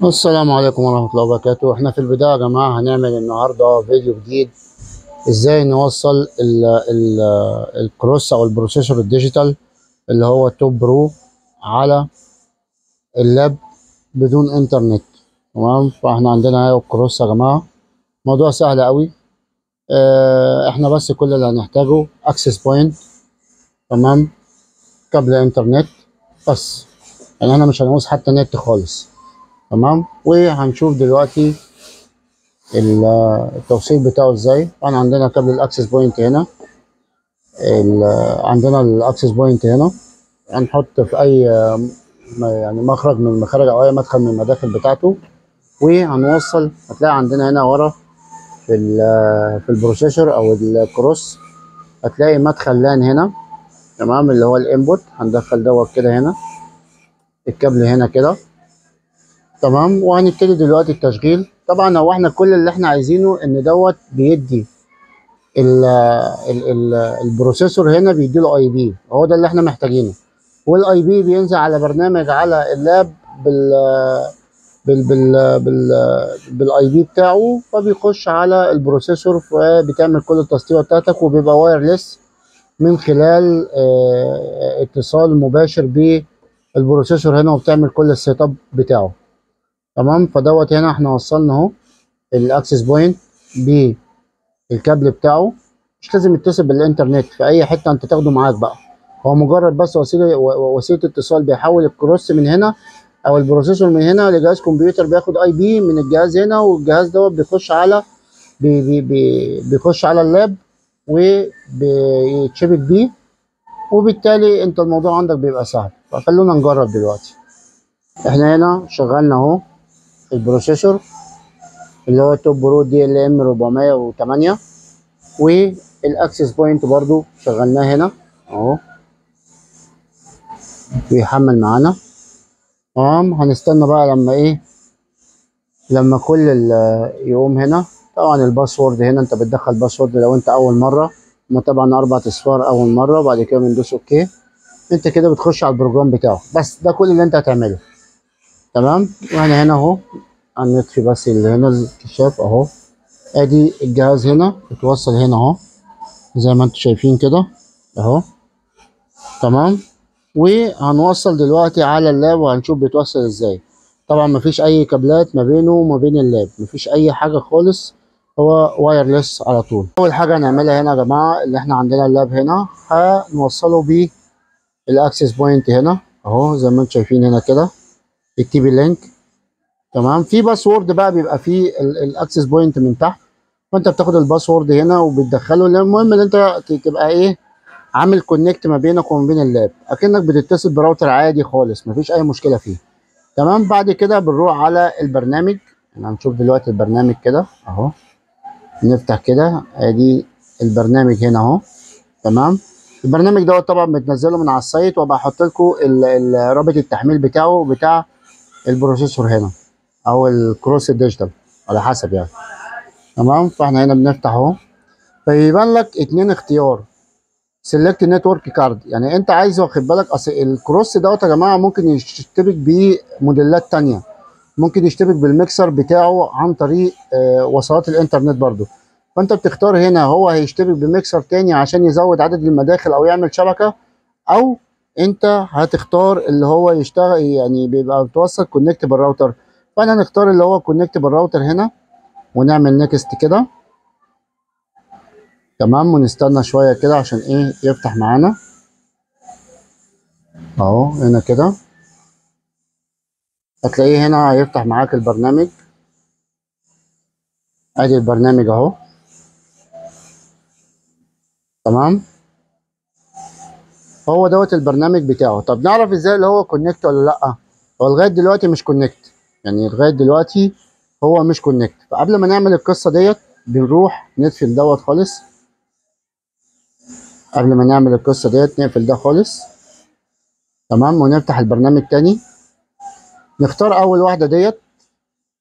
السلام عليكم ورحمة الله وبركاته. احنا في البداية يا جماعة هنعمل النهاردة فيديو جديد ازاي نوصل ال الكروس او البروسيسور الديجيتال اللي هو توب برو على اللاب بدون انترنت. تمام، فاحنا عندنا اهو الكروس يا جماعة. موضوع سهل قوي. احنا بس كل اللي هنحتاجه اكسس بوينت. تمام، كابل انترنت بس، يعني احنا مش هنعوز حتى نت خالص. تمام، وهنشوف دلوقتي التوصيل بتاعه ازاي. طبعا عندنا كابل الاكسس بوينت هنا، عندنا الاكسس بوينت هنا. هنحط في اي يعني مخرج من المخارج او اي مدخل من المداخل بتاعته، وهنوصل. هتلاقي عندنا هنا ورا في في البروسيسور او الكروس هتلاقي مدخل لان هنا. تمام، اللي هو الانبوت. هندخل دوت كده هنا، الكابل هنا كده. تمام، وهنبتدي دلوقتي التشغيل. طبعا هو احنا كل اللي احنا عايزينه ان دوت بيدي ال ال ال البروسيسور هنا بيديله اي بي، هو ده اللي احنا محتاجينه. والاي بي بينزل على برنامج على اللاب بال بالاي بي بتاعه، فبيخش على البروسيسور فبتعمل كل التسطيبه بتاعتك، وبيبقى وايرلس من خلال اتصال مباشر بالبروسيسور هنا، وبتعمل كل السيت اب بتاعه. تمام، فدوت هنا احنا وصلنا اهو الاكسس بوينت بالكابل بتاعه. مش لازم يتصل بالانترنت، في اي حته انت تاخده معاك بقى. هو مجرد بس وسيله اتصال، بيحول الكروس من هنا او البروسيسور من هنا لجهاز كمبيوتر، بياخد اي بي من الجهاز هنا، والجهاز دوت بيخش على بيخش على اللاب وبيتشبك بيه، وبالتالي انت الموضوع عندك بيبقى سهل. فخلونا نجرب دلوقتي. احنا هنا شغلنا اهو البروسيسور اللي هو توب برو دي ال ام 408، والاكسس بوينت برضو شغلناه هنا اهو بيحمل معانا. تمام، هنستنى بقى لما ايه، لما كل يقوم هنا. طبعا الباسورد هنا انت بتدخل باسورد لو انت اول مره، هما طبعا 4 اصفار اول مره، وبعد كده بندوس اوكي. انت كده بتخش على البروجرام بتاعه. بس ده كل اللي انت هتعمله. تمام، واحنا هنا اهو هنطفي بس اللي هنا الكشاف اهو. ادي الجهاز هنا اتوصل هنا اهو زي ما انتم شايفين كده اهو. تمام، وهنوصل دلوقتي على اللاب وهنشوف بيتوصل ازاي. طبعا مفيش اي كابلات ما بينه وما بين اللاب، مفيش اي حاجه خالص، هو وايرلس على طول. اول حاجه هنعملها هنا يا جماعه، اللي احنا عندنا اللاب هنا هنوصله بالاكسس بوينت هنا اهو زي ما انتم شايفين هنا كده. اكتبي اللينك. تمام، في باسورد بقى بيبقى فيه الاكسس بوينت من تحت، فانت بتاخد الباسورد هنا وبتدخله. المهم ان انت تبقى ايه، عامل كونكت ما بينك وما بين اللاب، اكنك بتتصل براوتر عادي خالص، مفيش اي مشكله فيه. تمام، بعد كده بنروح على البرنامج. هنشوف دلوقتي البرنامج كده اهو. نفتح كده، ادي البرنامج هنا اهو. تمام، البرنامج دوت طبعا بتنزله من على السايت، وابقى احط لكم رابط التحميل بتاعه بتاع البروسيسور هنا او الكروس ديجيتال على حسب يعني. تمام، فاحنا هنا بنفتح اهو، فيبان لك اتنين اختيار. سيلكت نتورك كارد، يعني انت عايز، واخد بالك، اصل الكروس دوت يا جماعه ممكن يشتبك بموديلات تانية. ممكن يشتبك بالميكسر بتاعه عن طريق وصلات الانترنت برضو. فانت بتختار هنا، هو هيشتبك بميكسر تاني عشان يزود عدد المداخل او يعمل شبكه، او انت هتختار اللي هو يشتغل يعني بيبقى متوصل كونكت بالراوتر. فانا هنختار اللي هو كونكت بالراوتر هنا، ونعمل نيكست كده. تمام، ونستنى شويه كده عشان ايه يفتح معانا اهو هنا كده. هتلاقيه هنا هيفتح معاك البرنامج. ادي البرنامج اهو. تمام، هو دوت البرنامج بتاعه. طب نعرف ازاي اللي هو كونكت ولا لا؟ هو لغايه دلوقتي مش كونكت، يعني لغايه دلوقتي هو مش كونكت. فقبل ما نعمل القصه ديت بنروح نقفل دوت خالص. قبل ما نعمل القصه ديت نقفل ده خالص. تمام، ونفتح البرنامج تاني. نختار اول واحده ديت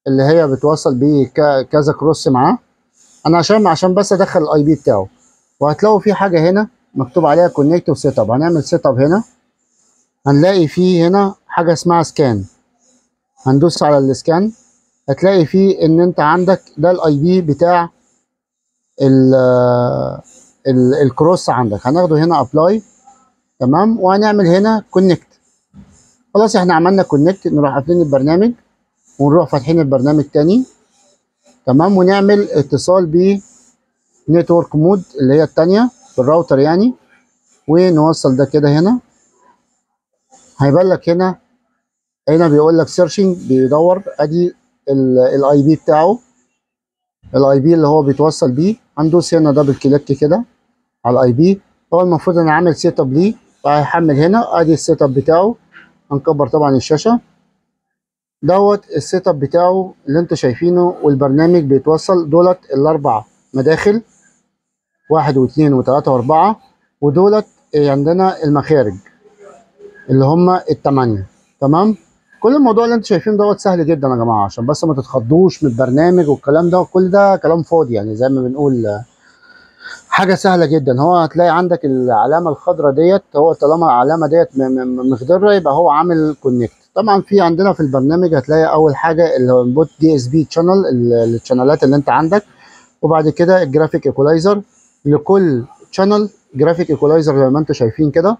اللي هي بتوصل بيه كذا كروس معاه. انا عشان بس ادخل الاي بي بتاعه. وهتلاقوا في حاجه هنا مكتوب عليها كونكت وسيت اب. هنعمل سيت اب هنا. هنلاقي فيه هنا حاجه اسمها سكان. هندوس على السكان، هتلاقي فيه ان انت عندك ده الاي بي بتاع الكروس عندك. هناخده هنا ابلاي، تمام، وهنعمل هنا كونكت. خلاص احنا عملنا كونكت، نروح قافلين البرنامج ونروح فاتحين البرنامج تاني، تمام، ونعمل اتصال ب نتورك مود اللي هي التانية بالراوتر يعني، ونوصل ده كده هنا. هيبان لك هنا بيقول لك سيرشنج، بيدور، ادي الاي بي بتاعه، الاي بي اللي هو بيتوصل بيه. هندوس هنا دبل كليك كده على الاي بي. هو المفروض انا عامل سيت اب ليه، فهيحمل هنا ادي السيت اب بتاعه. هنكبر طبعا الشاشه. دوت السيت اب بتاعه اللي انتوا شايفينه، والبرنامج بيتوصل. دولت الاربع مداخل، 1 و2 و3 و4، ودولت عندنا المخارج اللي هم ال8. تمام. كل الموضوع اللي انتوا شايفينه دوت سهل جدا يا جماعه، عشان بس ما تتخضوش من البرنامج والكلام ده، كل ده كلام فاضي يعني، زي ما بنقول حاجه سهله جدا. هو هتلاقي عندك العلامه الخضراء ديت، هو طالما العلامه ديت مخضره يبقى هو عامل كونكت. طبعا في عندنا في البرنامج هتلاقي اول حاجه اللي هو البوت دي اس بي تشانل، الشانلات اللي انت عندك، وبعد كده الجرافيك ايكولايزر لكل شانل، جرافيك ايكولايزر زي ما انتم شايفين كده.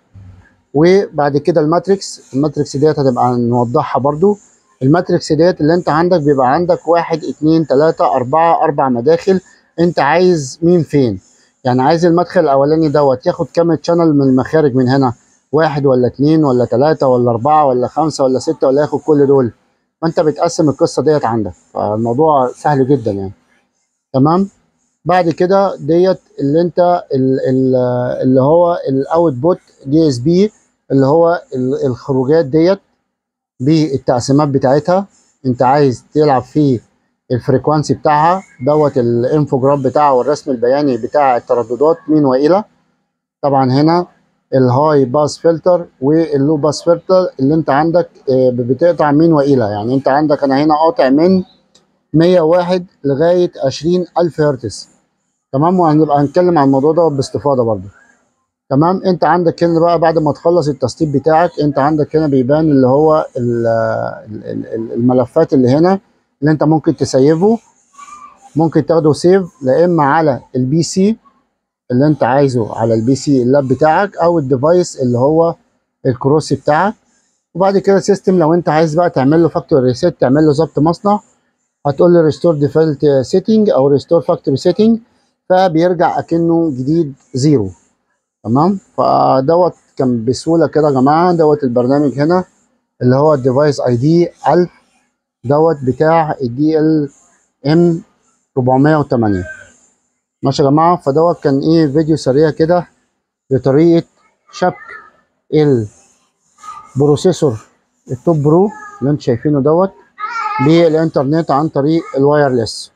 وبعد كده الماتريكس ديت هتبقى نوضحها برضو. الماتريكس ديت اللي انت عندك بيبقى عندك 1 2 3 4 4 مداخل. انت عايز مين فين؟ يعني عايز المدخل الاولاني دوت ياخد كام تشانل من المخارج من هنا؟ 1 ولا 2 ولا 3 ولا 4 ولا 5 ولا 6، ولا ياخد كل دول؟ فانت بتقسم القصه ديت عندك، فالموضوع سهل جدا يعني. تمام. بعد كده ديت اللي انت اللي هو الاوتبوت دي اس بي، اللي هو الخروجات ديت بالتقسيمات بتاعتها. انت عايز تلعب في الفريكوانسي بتاعها دوت، الانفوجراف بتاعه والرسم البياني بتاع الترددات من والى. طبعا هنا الهاي باس فلتر واللو باس فلتر اللي انت عندك بتقطع من والى. يعني انت عندك انا هنا قاطع من 101 لغايه 20000 هرتز. تمام. وهنبقى هنتكلم عن الموضوع ده باستفاضه برضه. تمام. انت عندك هنا بقى بعد ما تخلص التسطيب بتاعك، انت عندك هنا بيبان اللي هو الملفات اللي هنا اللي انت ممكن تسيفه. ممكن تاخده سيف لا اما على البي سي اللي انت عايزه، على البي سي اللاب بتاعك، او الديفايس اللي هو الكروسي بتاعك. وبعد كده سيستم، لو انت عايز بقى تعمل له فاكتوري ريسيت، تعمل له ظبط مصنع، هتقول له ريستور ديفولت سيتنج او ريستور فاكتوري سيتنج، فبيرجع اكنه جديد زيرو. تمام. فدوت كان بسهوله كده يا جماعه. دوت البرنامج هنا اللي هو الديفايس اي دي 1000 دوت بتاع الدي ال ام 408. ماشي يا جماعه. فدوت كان ايه فيديو سريع كده لطريقه شبك البروسيسور التوب برو اللي انتم شايفينه دوت بالانترنت عن طريق الوايرلس.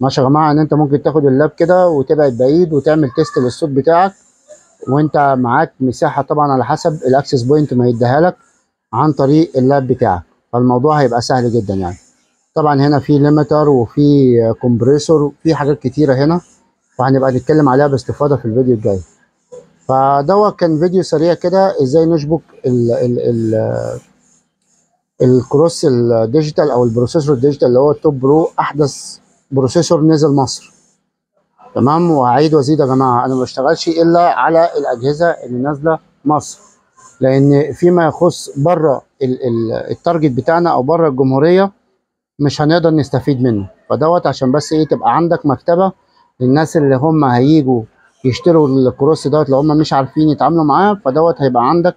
ماشي يا جماعه. ان انت ممكن تاخد اللاب كده وتبعد بعيد وتعمل تيست للصوت بتاعك، وانت معاك مساحه طبعا على حسب الاكسس بوينت ما يديها لك عن طريق اللاب بتاعك. فالموضوع هيبقى سهل جدا يعني. طبعا هنا في ليميتر وفي كومبريسور وفي حاجات كتيره هنا، وهنبقى نتكلم عليها باستفاضه في الفيديو الجاي. فدوت كان فيديو سريع كده ازاي نشبك الكروس الديجيتال او البروسيسور الديجيتال اللي هو التوب برو، احدث بروسيسور نزل مصر. تمام. وهعيد وازيد يا جماعه، انا ما بشتغلش الا على الاجهزه اللي نازله مصر، لان فيما يخص بره التارجت بتاعنا او بره الجمهوريه مش هنقدر نستفيد منه. فدوت عشان بس ايه تبقى عندك مكتبه للناس اللي هم هيجوا يشتروا الكروس دوت، لو هم مش عارفين يتعاملوا معاه، فدوت هيبقى عندك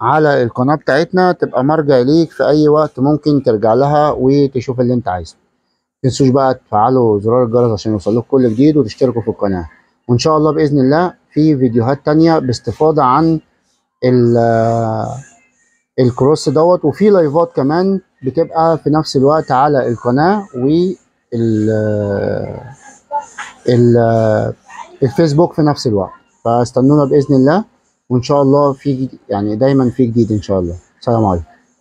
على القناه بتاعتنا، تبقى مرجع ليك في اي وقت ممكن ترجع لها وتشوف اللي انت عايزه. متنسوش بقى تفعلوا زرار الجرس عشان يوصلكوا كل جديد، وتشتركوا في القناة. وإن شاء الله بإذن الله في فيديوهات تانية باستفاضة عن الكروس دوت، وفي لايفات كمان بتبقى في نفس الوقت على القناة الفيسبوك في نفس الوقت. فاستنونا بإذن الله، وإن شاء الله في يعني دايما في جديد إن شاء الله. سلام عليكم.